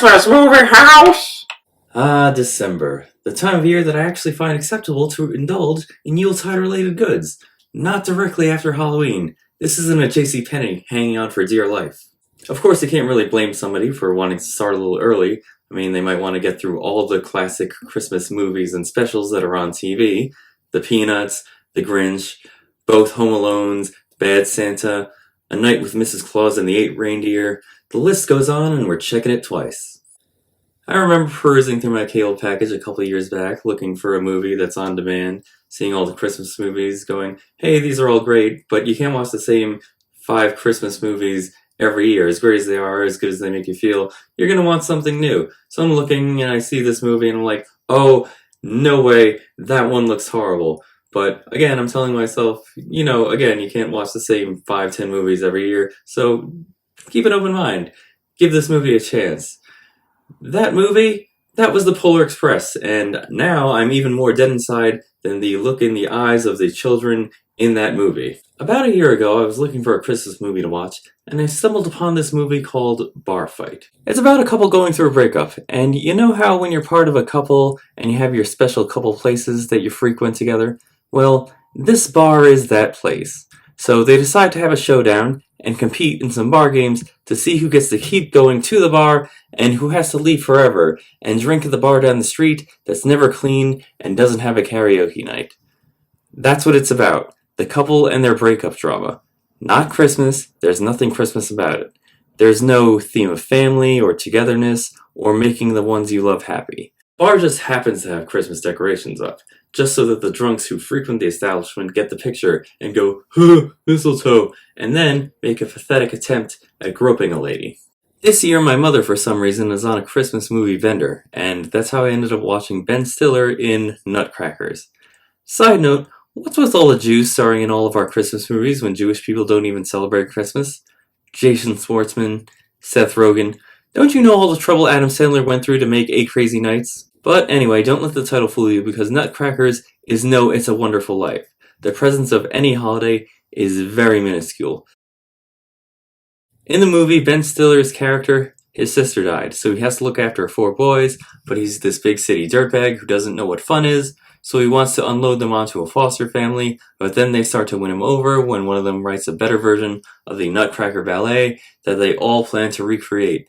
Christmas movie house! Ah, December. The time of year that I actually find acceptable to indulge in Yuletide-related goods. Not directly after Halloween. This isn't a JCPenney hanging on for dear life. Of course, you can't really blame somebody for wanting to start a little early. I mean, they might want to get through all the classic Christmas movies and specials that are on TV. The Peanuts, The Grinch, both Home Alones, Bad Santa, A Night with Mrs. Claus and the Eight Reindeer. The list goes on and we're checking it twice. I remember perusing through my cable package a couple of years back, looking for a movie that's on demand, seeing all the Christmas movies, going, hey, these are all great, but you can't watch the same 5 Christmas movies every year. As great as they are, as good as they make you feel, you're going to want something new. So I'm looking and I see this movie and I'm like, oh, no way, that one looks horrible. But again, I'm telling myself, again, you can't watch the same 5-10 movies every year, so keep an open mind. Give this movie a chance. That movie, that was The Polar Express, and now I'm even more dead inside than the look in the eyes of the children in that movie. About a year ago, I was looking for a Christmas movie to watch, and I stumbled upon this movie called Bar Fight. It's about a couple going through a breakup, and you know how when you're part of a couple and you have your special couple places that you frequent together? Well, this bar is that place. So they decide to have a showdown and compete in some bar games to see who gets to keep going to the bar and who has to leave forever and drink at the bar down the street that's never clean and doesn't have a karaoke night. That's what it's about. The couple and their breakup drama. Not Christmas. There's nothing Christmas about it. There's no theme of family or togetherness or making the ones you love happy. Bar just happens to have Christmas decorations up, just so that the drunks who frequent the establishment get the picture and go, huh, mistletoe, and then make a pathetic attempt at groping a lady. This year, my mother, for some reason, is on a Christmas movie vendor, and that's how I ended up watching Ben Stiller in Nutcrackers. Side note, what's with all the Jews starring in all of our Christmas movies when Jewish people don't even celebrate Christmas? Jason Schwartzman, Seth Rogen. Don't you know all the trouble Adam Sandler went through to make 8 Crazy Nights? But anyway, don't let the title fool you because Nutcrackers is no It's a Wonderful Life. The presence of any holiday is very minuscule. In the movie, Ben Stiller's character, his sister died, so he has to look after 4 boys, but he's this big city dirtbag who doesn't know what fun is, so he wants to unload them onto a foster family, but then they start to win him over when one of them writes a better version of the Nutcracker Ballet that they all plan to recreate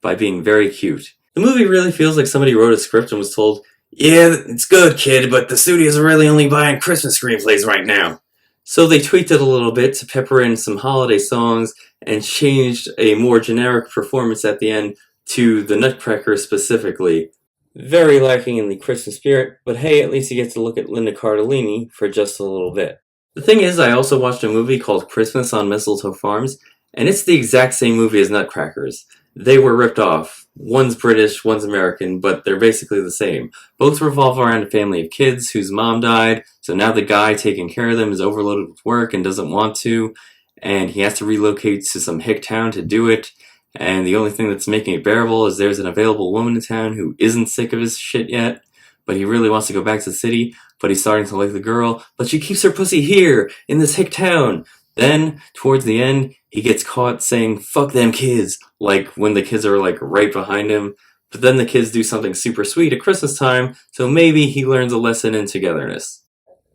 by being very cute. The movie really feels like somebody wrote a script and was told, yeah, it's good, kid, but the studios are really only buying Christmas screenplays right now. So they tweaked it a little bit to pepper in some holiday songs and changed a more generic performance at the end to the Nutcracker specifically. Very lacking in the Christmas spirit, but hey, at least you get to look at Linda Cardellini for just a little bit. The thing is, I also watched a movie called Christmas on Mistletoe Farms, and it's the exact same movie as Nutcrackers. They were ripped off. One's British, one's American, but they're basically the same. Both revolve around a family of kids whose mom died, so now the guy taking care of them is overloaded with work and doesn't want to, and he has to relocate to some hick town to do it, and the only thing that's making it bearable is there's an available woman in town who isn't sick of his shit yet, but he really wants to go back to the city, but he's starting to like the girl, but she keeps her pussy here, in this hick town. Then, towards the end, he gets caught saying, fuck them kids, like when the kids are like right behind him. But then the kids do something super sweet at Christmas time, so maybe he learns a lesson in togetherness.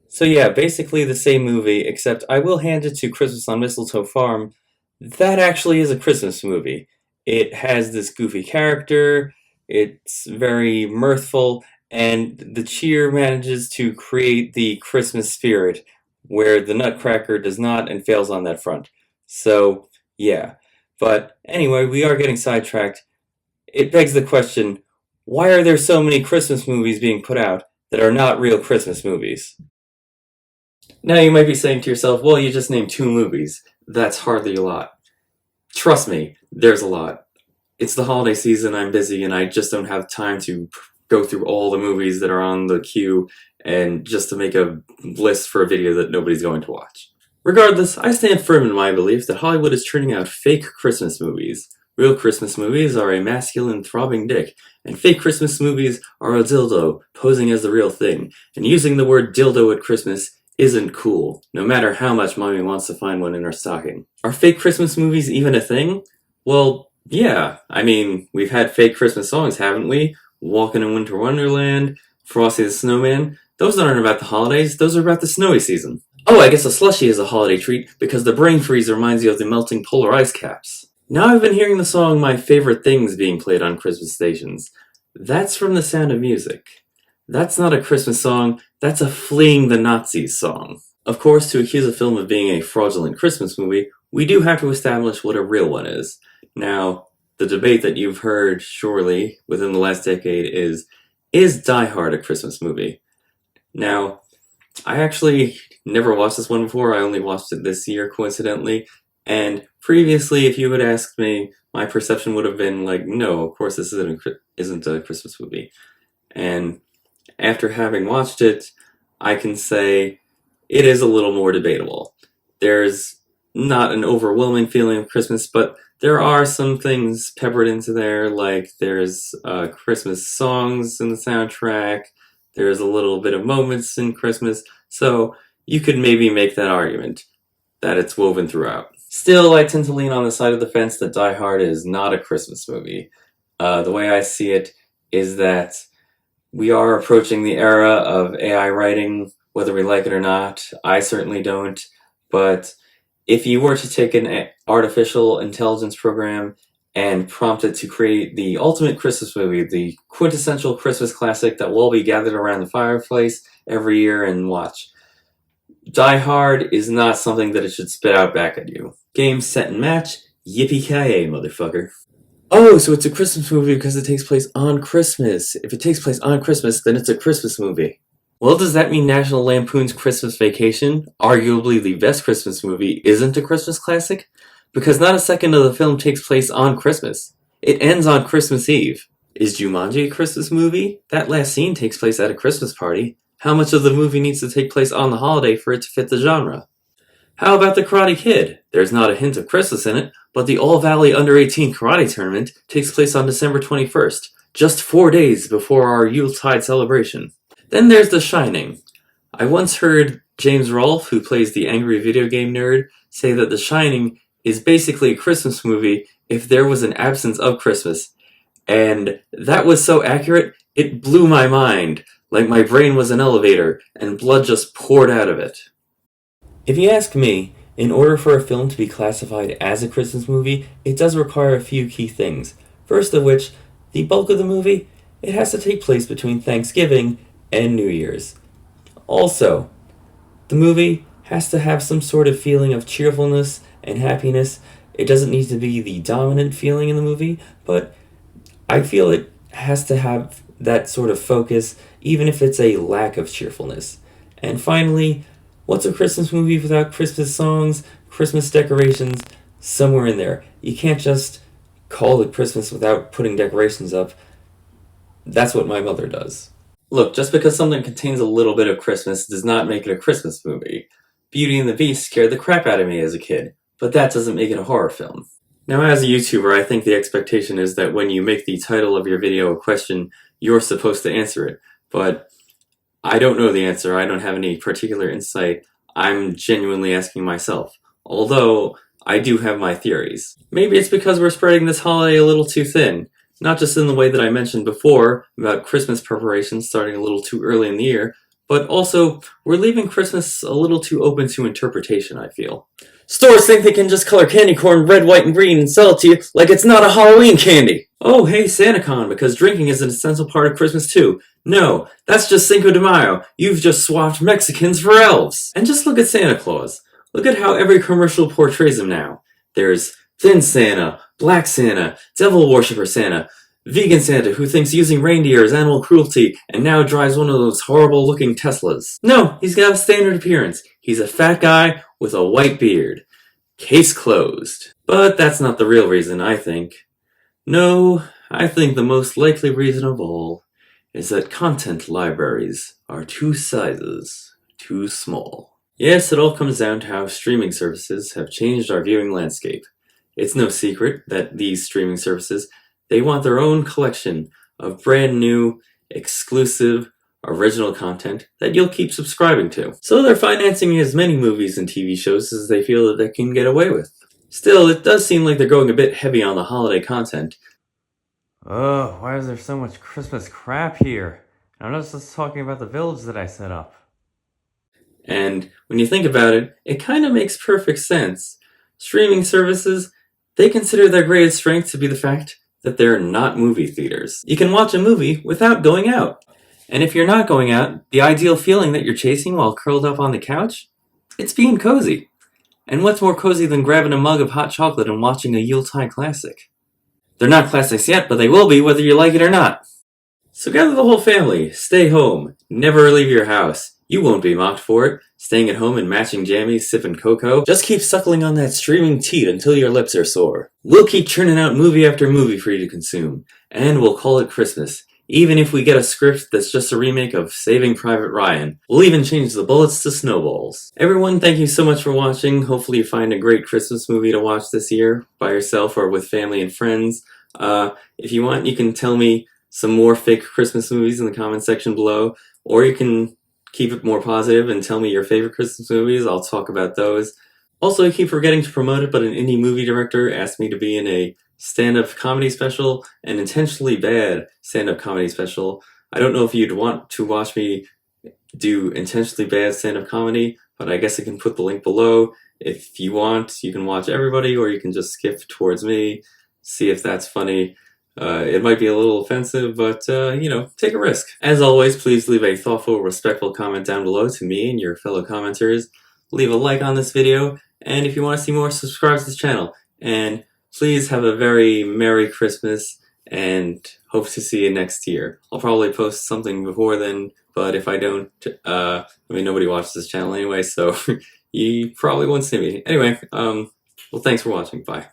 So yeah, basically the same movie, except I will hand it to Christmas on Mistletoe Farm. That actually is a Christmas movie. It has this goofy character, it's very mirthful, and the cheer manages to create the Christmas spirit, where the Nutcracker does not and fails on that front. So, yeah. But anyway, we are getting sidetracked. It begs the question, why are there so many Christmas movies being put out that are not real Christmas movies? Now you might be saying to yourself, well, you just named 2 movies. That's hardly a lot. Trust me, there's a lot. It's the holiday season, I'm busy, and I just don't have time to go through all the movies that are on the queue and just to make a list for a video that nobody's going to watch. Regardless, I stand firm in my belief that Hollywood is churning out fake Christmas movies. Real Christmas movies are a masculine throbbing dick, and fake Christmas movies are a dildo posing as the real thing, and using the word dildo at Christmas isn't cool, no matter how much mommy wants to find one in her stocking. Are fake Christmas movies even a thing? Well, Yeah, I mean, we've had fake Christmas songs, haven't we? Walking in Winter Wonderland, Frosty the Snowman. Those aren't about the holidays, those are about the snowy season. Oh, I guess a slushie is a holiday treat because the brain freeze reminds you of the melting polar ice caps. Now I've been hearing the song My Favorite Things being played on Christmas stations. That's from The Sound of Music. That's not a Christmas song, that's a Fleeing the Nazis song. Of course, to accuse a film of being a fraudulent Christmas movie, we do have to establish what a real one is. Now, the debate that you've heard, surely, within the last decade is Die Hard a Christmas movie? Now, I actually never watched this one before, I only watched it this year, coincidentally, and previously, if you had asked me, my perception would have been like, no, of course this isn't a Christmas movie. And after having watched it, I can say it is a little more debatable. There's not an overwhelming feeling of Christmas, but there are some things peppered into there, like there's Christmas songs in the soundtrack, there's a little bit of moments in Christmas, so you could maybe make that argument that it's woven throughout. Still, I tend to lean on the side of the fence that Die Hard is not a Christmas movie. The way I see it is that we are approaching the era of AI writing, whether we like it or not. I certainly don't, but if you were to take an artificial intelligence program and prompt it to create the ultimate Christmas movie, the quintessential Christmas classic that we'll all be gathered around the fireplace every year and watch, Die Hard is not something that it should spit out back at you. Game, set, and match, yippee-ki-yay, motherfucker. Oh, so it's a Christmas movie because it takes place on Christmas. If it takes place on Christmas, then it's a Christmas movie. Well, does that mean National Lampoon's Christmas Vacation, arguably the best Christmas movie, isn't a Christmas classic? Because not a second of the film takes place on Christmas. It ends on Christmas Eve. Is Jumanji a Christmas movie? That last scene takes place at a Christmas party. How much of the movie needs to take place on the holiday for it to fit the genre? How about The Karate Kid? There's not a hint of Christmas in it, but the All-Valley Under-18 Karate Tournament takes place on December 21st, just 4 days before our Yuletide celebration. Then there's The Shining. I once heard James Rolfe, who plays the angry video game nerd, say that The Shining is basically a Christmas movie if there was an absence of Christmas. And that was so accurate, it blew my mind, like my brain was an elevator and blood just poured out of it. If you ask me, in order for a film to be classified as a Christmas movie, it does require a few key things. First of which, the bulk of the movie, it has to take place between Thanksgiving and New Year's. Also, the movie has to have some sort of feeling of cheerfulness and happiness. It doesn't need to be the dominant feeling in the movie, but I feel it has to have that sort of focus, even if it's a lack of cheerfulness. And finally, what's a Christmas movie without Christmas songs, Christmas decorations, somewhere in there? You can't just call it Christmas without putting decorations up. That's what my mother does. Look, just because something contains a little bit of Christmas does not make it a Christmas movie. Beauty and the Beast scared the crap out of me as a kid, but that doesn't make it a horror film. Now, as a YouTuber, I think the expectation is that when you make the title of your video a question, you're supposed to answer it. But I don't know the answer. I don't have any particular insight. I'm genuinely asking myself. Although, I do have my theories. Maybe it's because we're spreading this holiday a little too thin. Not just in the way that I mentioned before about Christmas preparations starting a little too early in the year, but also we're leaving Christmas a little too open to interpretation, I feel. Stores think they can just color candy corn red, white, and green and sell it to you like it's not a Halloween candy. Oh, hey, SantaCon, because drinking is an essential part of Christmas too. No, that's just Cinco de Mayo. You've just swapped Mexicans for elves. And just look at Santa Claus. Look at how every commercial portrays him now. There's Thin Santa, Black Santa, Devil Worshipper Santa, Vegan Santa who thinks using reindeer is animal cruelty and now drives one of those horrible looking Teslas. No, he's got a standard appearance. He's a fat guy with a white beard. Case closed. But that's not the real reason, I think. No, I think the most likely reason of all is that content libraries are two sizes too small. Yes, it all comes down to how streaming services have changed our viewing landscape. It's no secret that these streaming services, they want their own collection of brand new, exclusive, original content that you'll keep subscribing to. So they're financing as many movies and TV shows as they feel that they can get away with. Still, it does seem like they're going a bit heavy on the holiday content. Ugh, why is there so much Christmas crap here? I'm not just talking about the village that I set up. And when you think about it, it kind of makes perfect sense. Streaming services, they consider their greatest strength to be the fact that they're not movie theaters. You can watch a movie without going out. And if you're not going out, the ideal feeling that you're chasing while curled up on the couch? It's being cozy. And what's more cozy than grabbing a mug of hot chocolate and watching a Yuletide classic? They're not classics yet, but they will be whether you like it or not. So gather the whole family, stay home, never leave your house. You won't be mocked for it, staying at home in matching jammies, sipping cocoa. Just keep suckling on that streaming teat until your lips are sore. We'll keep churning out movie after movie for you to consume, and we'll call it Christmas. Even if we get a script that's just a remake of Saving Private Ryan. We'll even change the bullets to snowballs. Everyone, thank you so much for watching. Hopefully you find a great Christmas movie to watch this year, by yourself or with family and friends. If you want, you can tell me some more fake Christmas movies in the comment section below, or you can keep it more positive and tell me your favorite Christmas movies. I'll talk about those. Also, I keep forgetting to promote it, but an indie movie director asked me to be in a stand-up comedy special, an intentionally bad stand-up comedy special. I don't know if you'd want to watch me do intentionally bad stand-up comedy, but I guess I can put the link below. If you want, you can watch everybody, or you can just skip towards me, see if that's funny. It might be a little offensive, but, take a risk. As always, please leave a thoughtful, respectful comment down below to me and your fellow commenters. Leave a like on this video, and if you want to see more, subscribe to this channel. And please have a very Merry Christmas, and hope to see you next year. I'll probably post something before then, but if I don't, nobody watches this channel anyway, so you probably won't see me. Anyway, well, thanks for watching. Bye.